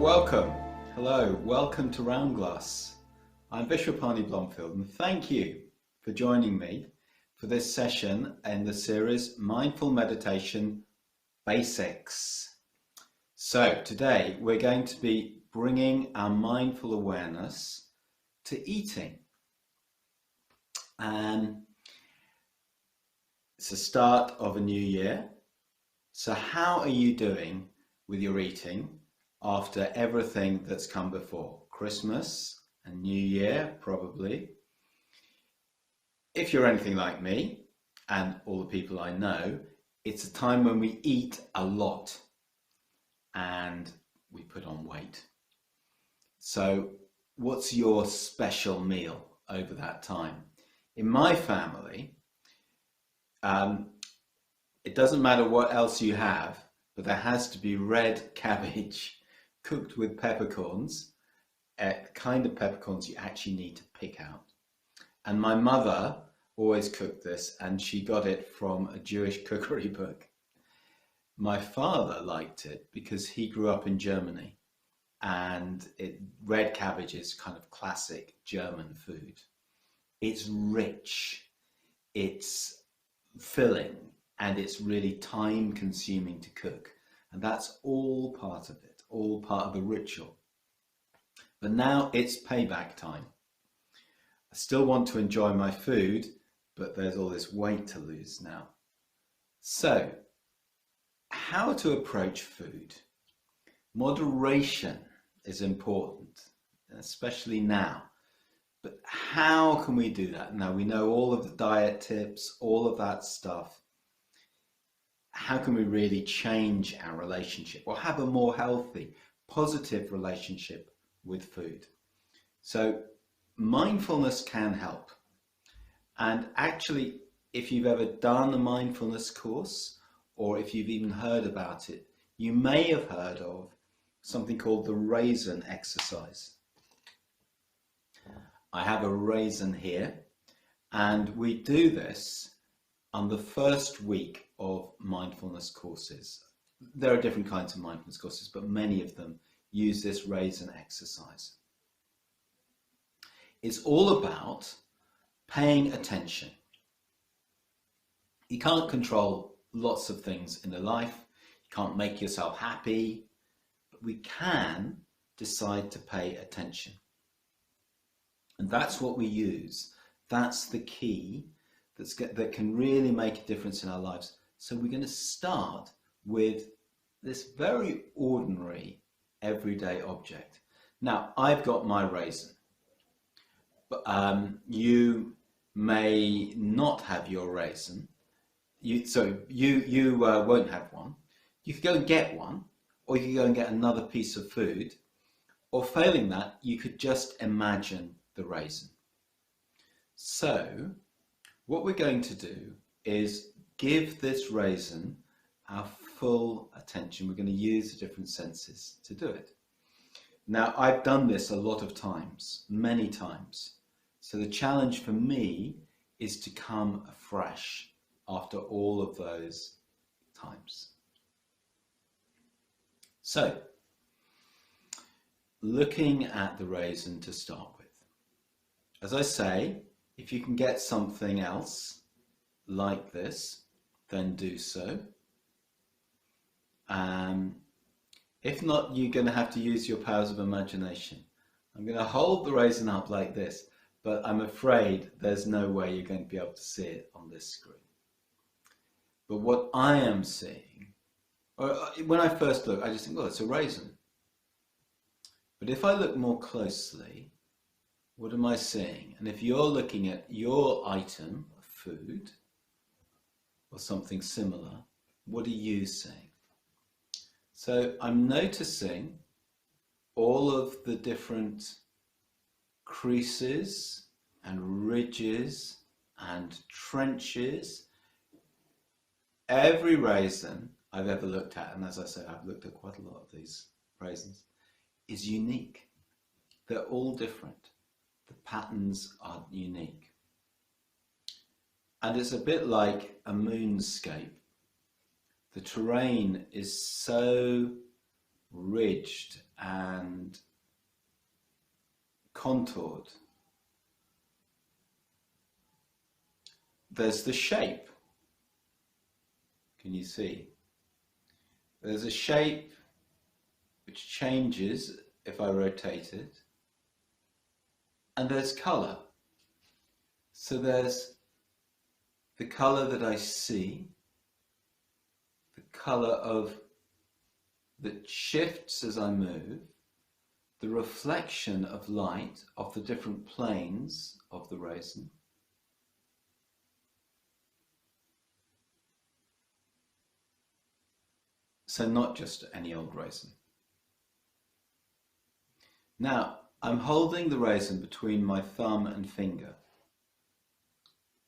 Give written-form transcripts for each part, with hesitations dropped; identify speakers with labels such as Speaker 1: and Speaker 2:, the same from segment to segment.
Speaker 1: welcome. Hello, welcome to Round Glass. I'm Vishvapani Blomfield and thank you for joining me for this session in the series Mindful Meditation Basics. So today we're going to be bringing our mindful awareness to eating. It's the start of a new year. So how are you doing with your eating after everything that's come before? Christmas and New Year, probably. If you're anything like me and all the people I know, it's a time when we eat a lot and we put on weight. So what's your special meal over that time? In my family, it doesn't matter what else you have, but there has to be red cabbage cooked with peppercorns, a kind of peppercorns you actually need to pick out. And my mother always cooked this, and she got it from a Jewish cookery book. My father liked it because he grew up in Germany, and red cabbage is kind of classic German food. It's rich, it's filling, and it's really time consuming to cook. And that's all part of it, all part of the ritual. But now it's payback time. I still want to enjoy my food, but there's all this weight to lose now. So, how to approach food? Moderation is important, especially now. But how can we do that? Now we know all of the diet tips, all of that stuff. How can we really change our relationship or have a more healthy, positive relationship with food? So mindfulness can help. And actually, if you've ever done a mindfulness course, or if you've even heard about it, you may have heard of something called the raisin exercise. I have a raisin here, and we do this on the first week of mindfulness courses. There are different kinds of mindfulness courses, but many of them use this raisin exercise. It's all about paying attention. You can't control lots of things in the life. You can't make yourself happy, but we can decide to pay attention. And that's what we use. That's the key that can really make a difference in our lives. So we're going to start with this very ordinary, everyday object. Now, I've got my raisin, but you may not have your raisin. You won't have one. You could go and get one, or you could go and get another piece of food, or failing that, you could just imagine the raisin. So what we're going to do is give this raisin our full attention. We're going to use the different senses to do it. Now, I've done this a lot of times, many times. So the challenge for me is to come afresh after all of those times. So, looking at the raisin to start with. As I say, if you can get something else like this, then do so. If not, you're going to have to use your powers of imagination. I'm going to hold the raisin up like this, but I'm afraid there's no way you're going to be able to see it on this screen. But what I am seeing, or when I first look, I just think, oh, it's a raisin. But if I look more closely, what am I seeing? And if you're looking at your item of food or something similar, what are you seeing? So I'm noticing all of the different creases and ridges and trenches. Every raisin I've ever looked at, and as I said, I've looked at quite a lot of these raisins, is unique. They're all different. The patterns are unique. And it's a bit like a moonscape. The terrain is so ridged and contoured. There's the shape. Can you see? There's a shape which changes if I rotate it. And there's colour. So there's the colour that I see, the colour of that shifts as I move, the reflection of light of the different planes of the raisin. So not just any old raisin. Now, I'm holding the raisin between my thumb and finger.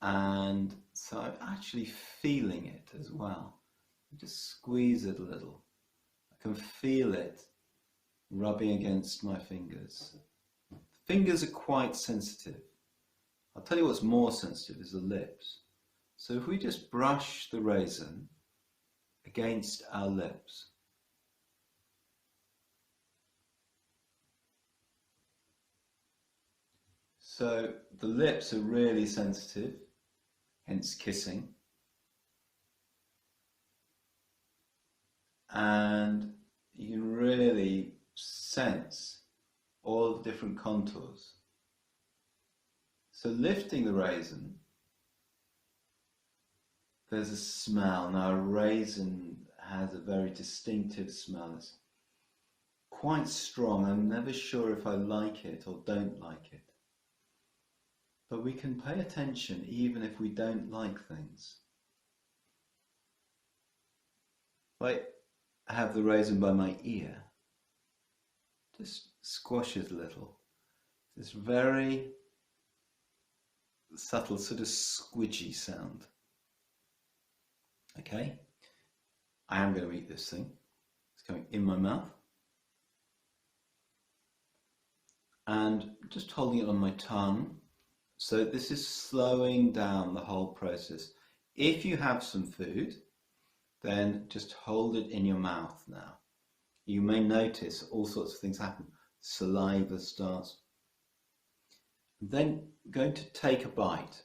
Speaker 1: And so I'm actually feeling it as well. Just squeeze it a little. I can feel it rubbing against my fingers. Fingers are quite sensitive. I'll tell you what's more sensitive is the lips. So if we just brush the raisin against our lips. So the lips are really sensitive, hence kissing. And you can really sense all the different contours. So lifting the raisin, there's a smell. Now a raisin has a very distinctive smell. It's quite strong. I'm never sure if I like it or don't like it. But we can pay attention even if we don't like things. If I have the raisin by my ear, just squash it a little. This very subtle sort of squidgy sound. Okay, I am going to eat this thing. It's going in my mouth. And just holding it on my tongue. So this is slowing down the whole process. If you have some food, then just hold it in your mouth now. You may notice all sorts of things happen. Saliva starts. Then I'm going to take a bite.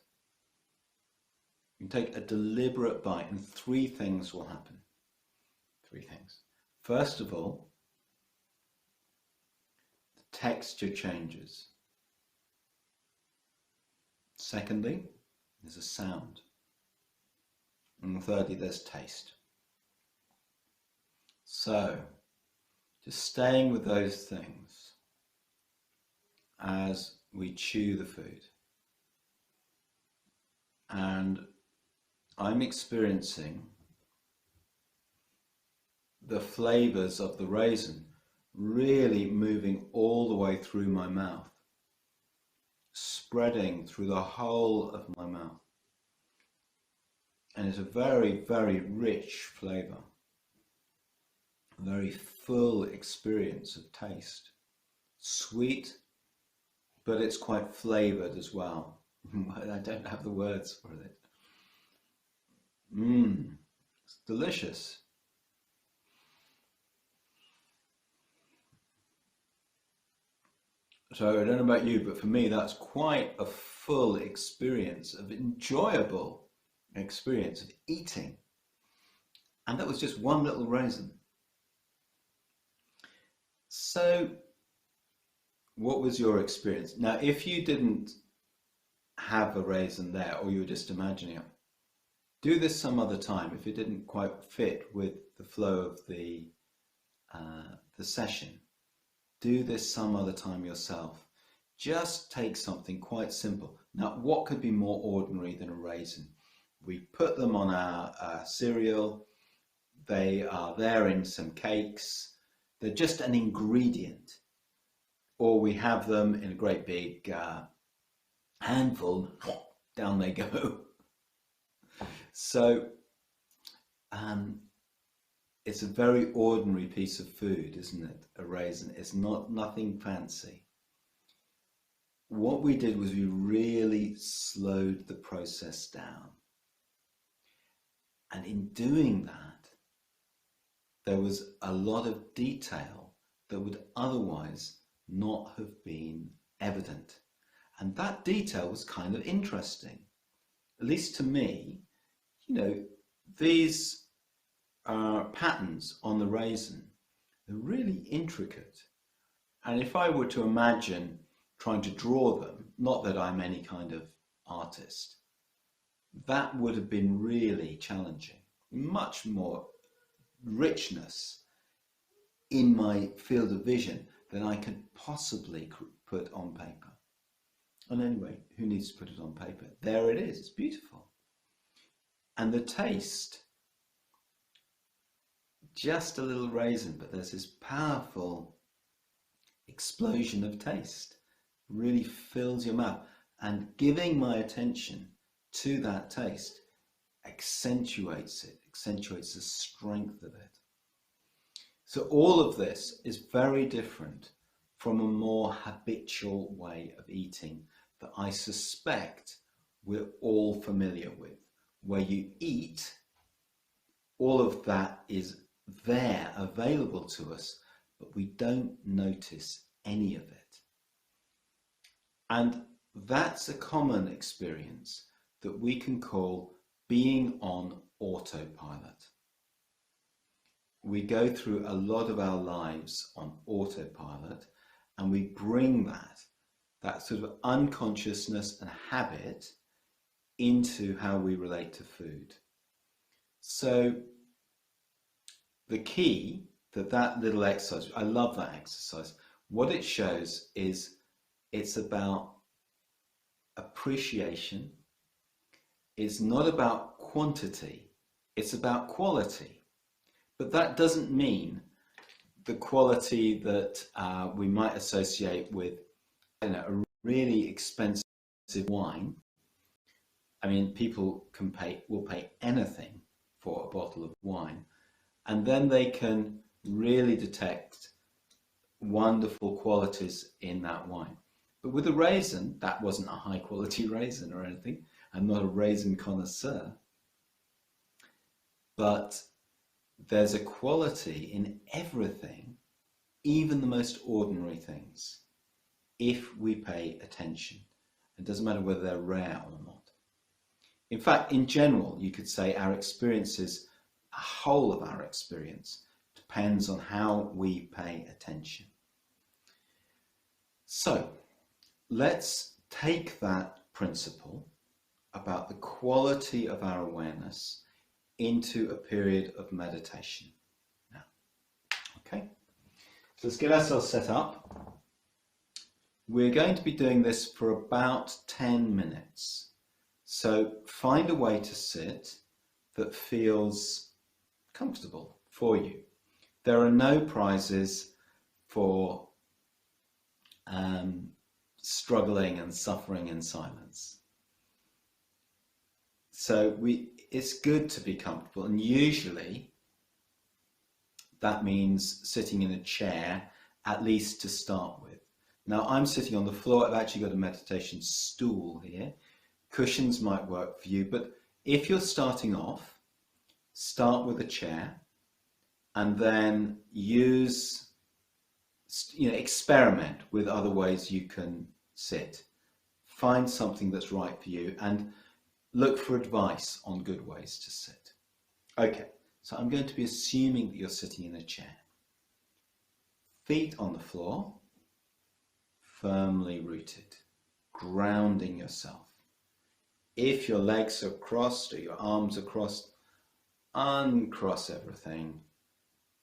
Speaker 1: You can take a deliberate bite and 3 things will happen. 3 things. First of all, the texture changes. Secondly, there's a sound. And thirdly, there's taste. So, just staying with those things as we chew the food. And I'm experiencing the flavors of the raisin really moving all the way through my mouth, spreading through the whole of my mouth. And it's a very, very rich flavor, a very full experience of taste. Sweet, but it's quite flavored as well. I don't have the words for it. It's delicious. So I don't know about you, but for me, that's quite a full experience of enjoyable experience of eating. And that was just one little raisin. So what was your experience? Now, if you didn't have a raisin there, or you were just imagining it, do this some other time if it didn't quite fit with the flow of the session. Do this some other time yourself. Just take something quite simple. Now, what could be more ordinary than a raisin? We put them on our cereal. They are there in some cakes. They're just an ingredient. Or we have them in a great big handful. Down they go. So it's a very ordinary piece of food, isn't it? A raisin. It's nothing fancy. What we did was we really slowed the process down. And in doing that, there was a lot of detail that would otherwise not have been evident. And that detail was kind of interesting, at least to me. These patterns on the raisin are really intricate. And if I were to imagine trying to draw them, not that I'm any kind of artist, that would have been really challenging. Much more richness in my field of vision than I could possibly put on paper. And anyway, who needs to put it on paper? There it is, it's beautiful. And the taste, just a little raisin, but there's this powerful explosion of taste, really fills your mouth. And giving my attention to that taste accentuates the strength of it. So all of this is very different from a more habitual way of eating that I suspect we're all familiar with, where you eat, all of that is there, available to us, but we don't notice any of it. And that's a common experience that we can call being on autopilot. We go through a lot of our lives on autopilot, and we bring that sort of unconsciousness and habit into how we relate to food. So the key that little exercise, I love that exercise, what it shows is it's about appreciation. It's not about quantity, it's about quality. But that doesn't mean the quality that we might associate with a really expensive wine. I mean, people will pay anything for a bottle of wine, and then they can really detect wonderful qualities in that wine. But with a raisin, that wasn't a high quality raisin or anything. I'm not a raisin connoisseur, but there's a quality in everything, even the most ordinary things, if we pay attention. It doesn't matter whether they're rare or not. In fact, in general, you could say our experiences, a whole of our experience, depends on how we pay attention. So let's take that principle about the quality of our awareness into a period of meditation now. Okay, so let's get ourselves set up. We're going to be doing this for about 10 minutes. So find a way to sit that feels comfortable for you. There are no prizes for struggling and suffering in silence. So it's good to be comfortable, and usually that means sitting in a chair, at least to start with. Now I'm sitting on the floor. I've actually got a meditation stool here. Cushions might work for you, but if you're starting off, start with a chair and then experiment with other ways you can sit. Find something that's right for you and look for advice on good ways to sit. Okay, so I'm going to be assuming that you're sitting in a chair. Feet on the floor, firmly rooted, grounding yourself. If your legs are crossed or your arms are crossed, uncross everything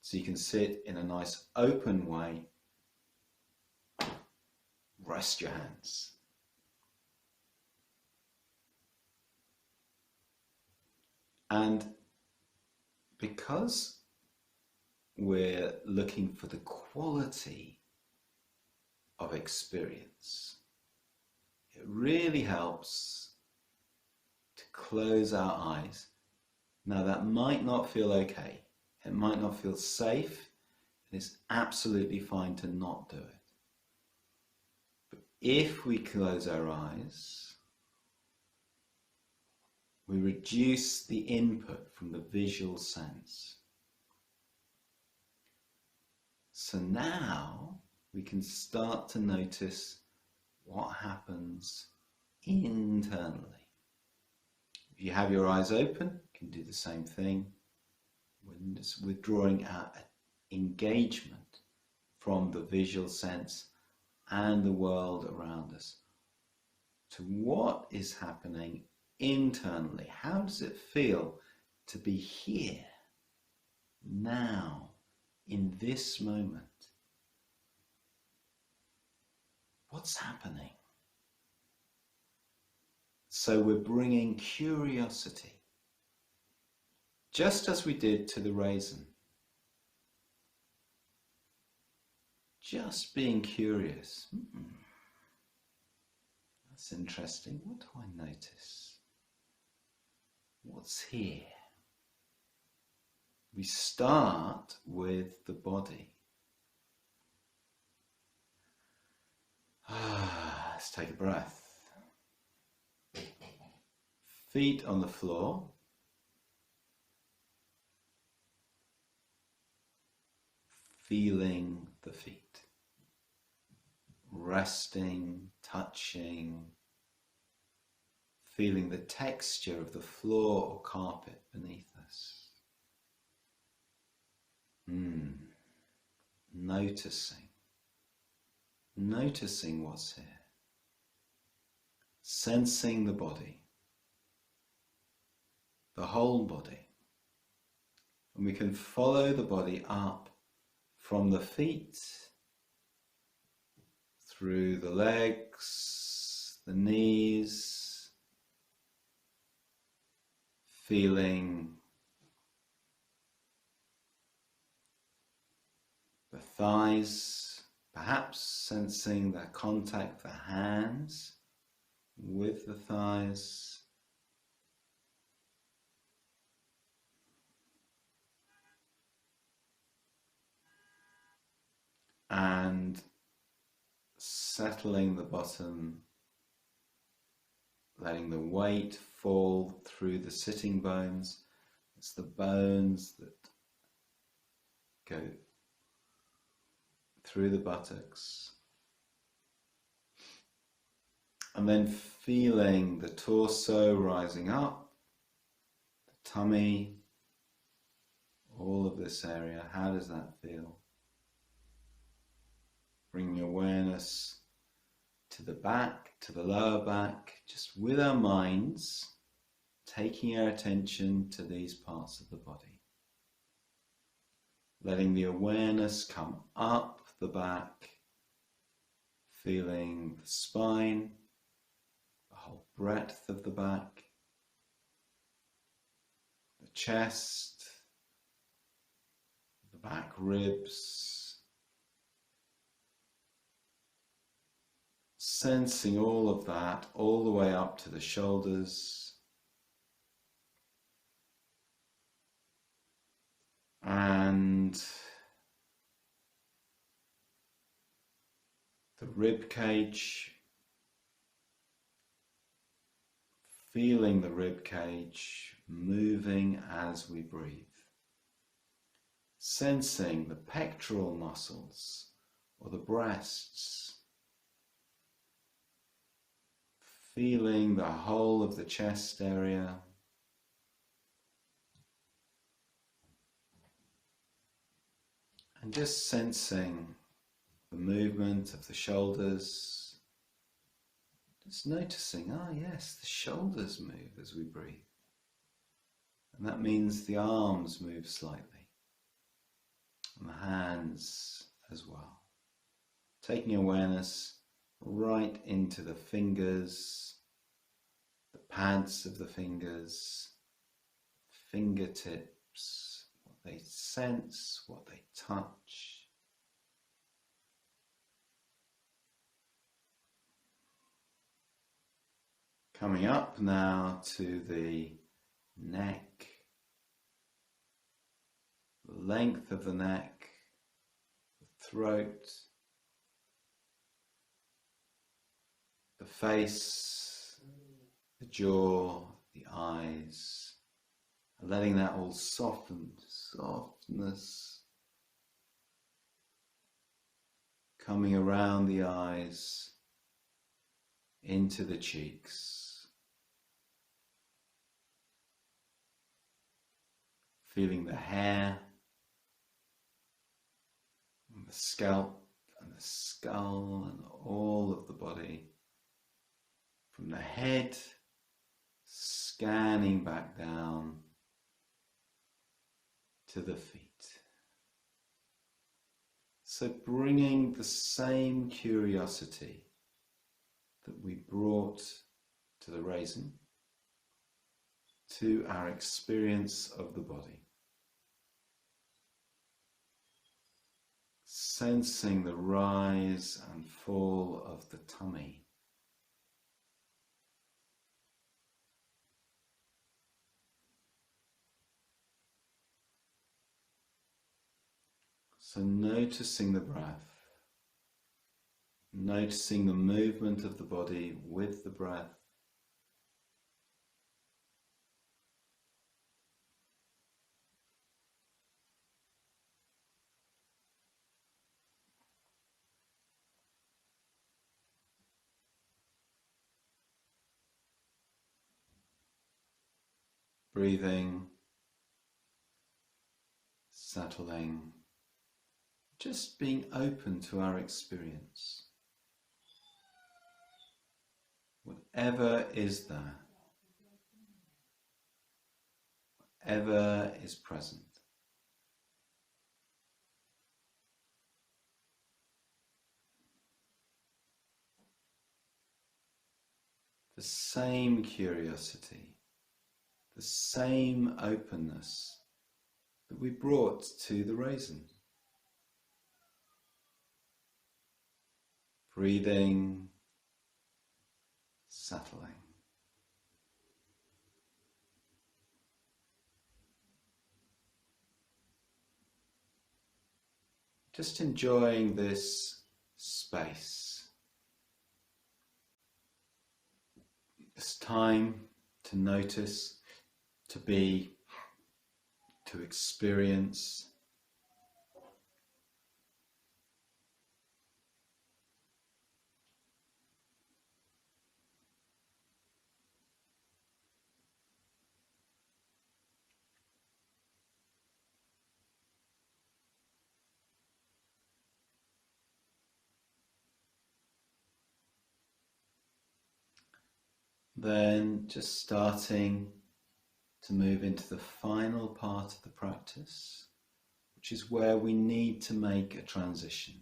Speaker 1: so you can sit in a nice open way. Rest your hands. And because we're looking for the quality of experience, it really helps to close our eyes. Now that might not feel okay. It might not feel safe, and it's absolutely fine to not do it. But if we close our eyes, we reduce the input from the visual sense. So now we can start to notice what happens internally. If you have your eyes open, you can do the same thing. We're just withdrawing our engagement from the visual sense and the world around us to what is happening internally. How does it feel to be here, now, in this moment? What's happening? So we're bringing curiosity, just as we did to the raisin. Just being curious. That's interesting. What do I notice? What's here? We start with the body. Let's take a breath. Feet on the floor. Feeling the feet. Resting, touching, feeling the texture of the floor or carpet beneath us. Noticing what's here. Sensing the body, the whole body. And we can follow the body up from the feet, through the legs, the knees, feeling the thighs, perhaps sensing the contact of the hands with the thighs. And settling the bottom, letting the weight fall through the sitting bones. It's the bones that go through the buttocks. And then feeling the torso rising up, the tummy, all of this area. How does that feel? Bringing awareness to the back, to the lower back, just with our minds, taking our attention to these parts of the body. Letting the awareness come up the back, feeling the spine, the whole breadth of the back, the chest, the back ribs, sensing all of that all the way up to the shoulders, and the rib cage, feeling the rib cage moving as we breathe, sensing the pectoral muscles or the breasts, feeling the whole of the chest area, and just sensing the movement of the shoulders, just noticing, yes, the shoulders move as we breathe. And that means the arms move slightly, and the hands as well. Taking awareness right into the fingers, the pads of the fingers, fingertips, what they sense, what they touch. Coming up now to the neck, the length of the neck, the throat, the face, the jaw, the eyes, letting that all soften, softness, coming around the eyes, into the cheeks, feeling the hair, and the scalp, and the skull, and all of the body, from the head, scanning back down to the feet. So bringing the same curiosity that we brought to the raisin to our experience of the body. Sensing the rise and fall of the tummy. So noticing the breath, noticing the movement of the body with the breath. Breathing, settling, just being open to our experience. Whatever is there, whatever is present. The same curiosity, the same openness that we brought to the raisin. Breathing, settling. Just enjoying this space. It's time to notice, to be, to experience. Then just starting to move into the final part of the practice, which is where we need to make a transition.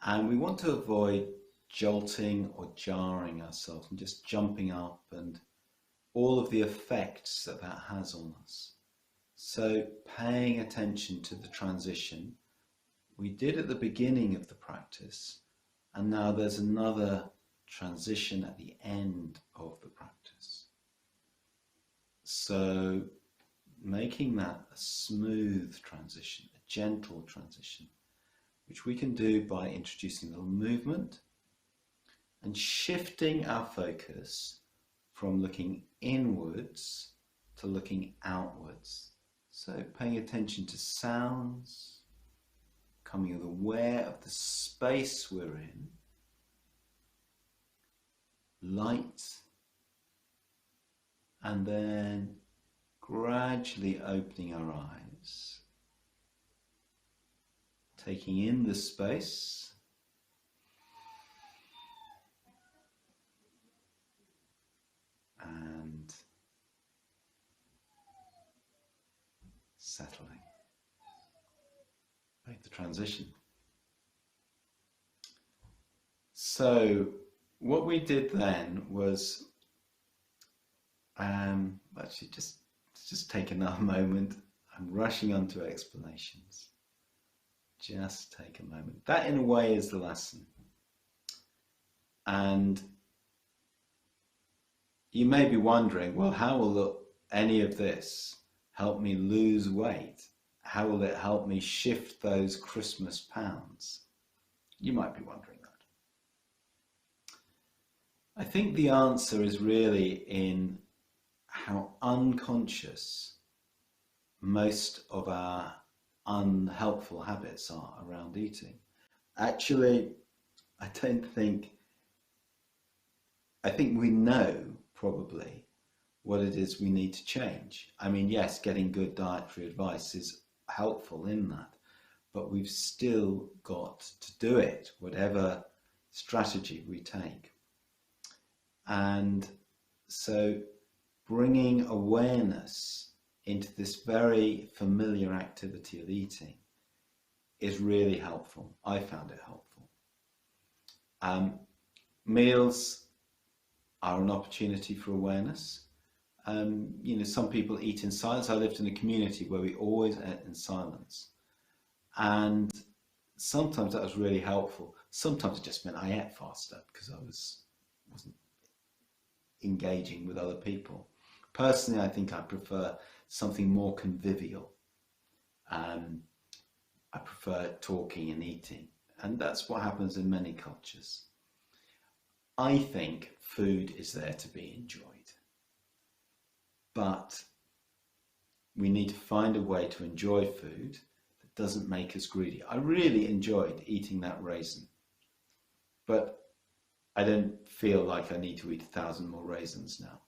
Speaker 1: And we want to avoid jolting or jarring ourselves and just jumping up and all of the effects that that has on us. So paying attention to the transition we did at the beginning of the practice, and now there's another transition at the end of the practice. So making that a smooth transition, a gentle transition, which we can do by introducing a little movement and shifting our focus from looking inwards to looking outwards. So paying attention to sounds, becoming aware of the space we're in, light, and then gradually opening our eyes, taking in the space, and settling. Make the transition. So what we did then was actually just take another moment. I'm rushing onto explanations. Just take a moment. That in a way is the lesson. And you may be wondering, well, how will any of this help me lose weight? How will it help me shift those Christmas pounds? You might be wondering that. I think the answer is really in how unconscious most of our unhelpful habits are around eating. Actually, I don't think, I think we know probably what it is we need to change. I mean, yes, getting good dietary advice is helpful in that, but we've still got to do it, whatever strategy we take. And so bringing awareness into this very familiar activity of eating is really helpful. I found it helpful. Meals are an opportunity for awareness. Some people eat in silence. I lived in a community where we always ate in silence. And sometimes that was really helpful. Sometimes it just meant I ate faster because I wasn't engaging with other people. Personally, I think I prefer something more convivial. I prefer talking and eating, and that's what happens in many cultures. I think food is there to be enjoyed, but we need to find a way to enjoy food that doesn't make us greedy. I really enjoyed eating that raisin, but I don't feel like I need to eat 1,000 more raisins now.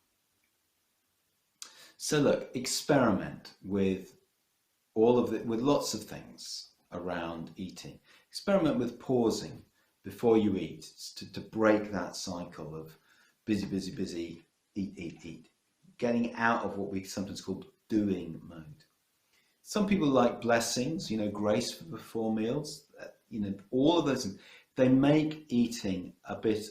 Speaker 1: So look, experiment with with lots of things around eating. Experiment with pausing before you eat to break that cycle of busy, busy, busy, eat, eat, eat. Getting out of what we sometimes call doing mode. Some people like blessings, grace before meals, all of those things. They make eating a bit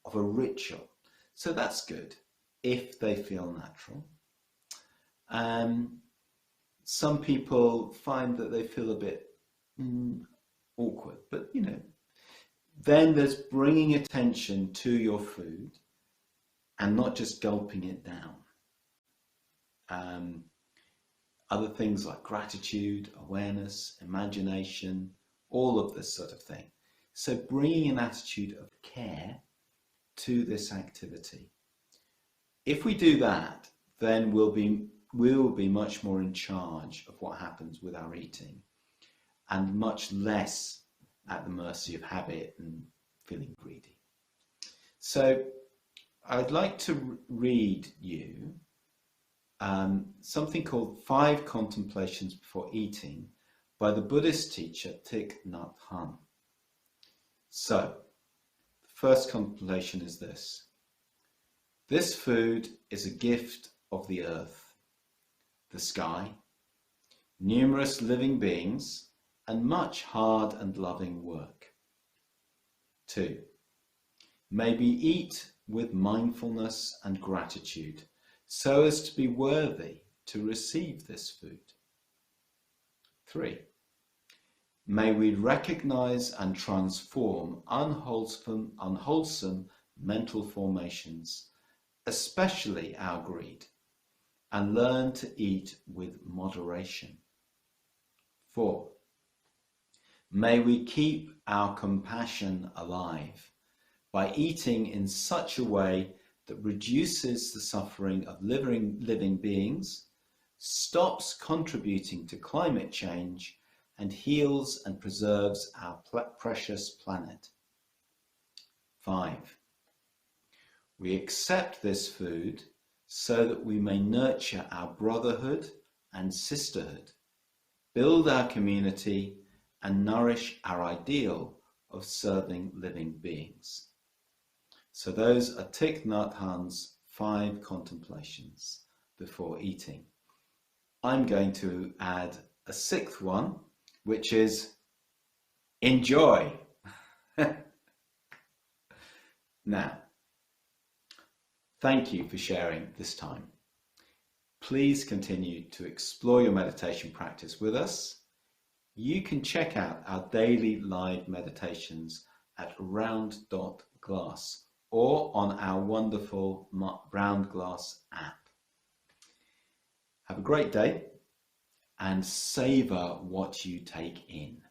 Speaker 1: of a ritual. So that's good if they feel natural. Some people find that they feel a bit awkward, but then there's bringing attention to your food and not just gulping it down. Other things like gratitude, awareness, imagination, all of this sort of thing. So bringing an attitude of care to this activity. If we do that, then we'll be much more in charge of what happens with our eating and much less at the mercy of habit and feeling greedy. So I'd like to read you something called 5 Contemplations Before Eating by the Buddhist teacher Thich Nhat Hanh. So the first contemplation is this. This food is a gift of the earth, the sky, numerous living beings, and much hard and loving work. 2. May we eat with mindfulness and gratitude so as to be worthy to receive this food. 3. May we recognize and transform unwholesome mental formations, especially our greed, and learn to eat with moderation. 4. May we keep our compassion alive by eating in such a way that reduces the suffering of living beings, stops contributing to climate change, and heals and preserves our precious planet. 5. We accept this food so that we may nurture our brotherhood and sisterhood, build our community, and nourish our ideal of serving living beings. So those are Thich Nhat Hanh's 5 contemplations before eating. I'm going to add a 6th one, which is enjoy. Now, thank you for sharing this time. Please continue to explore your meditation practice with us. You can check out our daily live meditations at round.glass or on our wonderful Round Glass app. Have a great day and savor what you take in.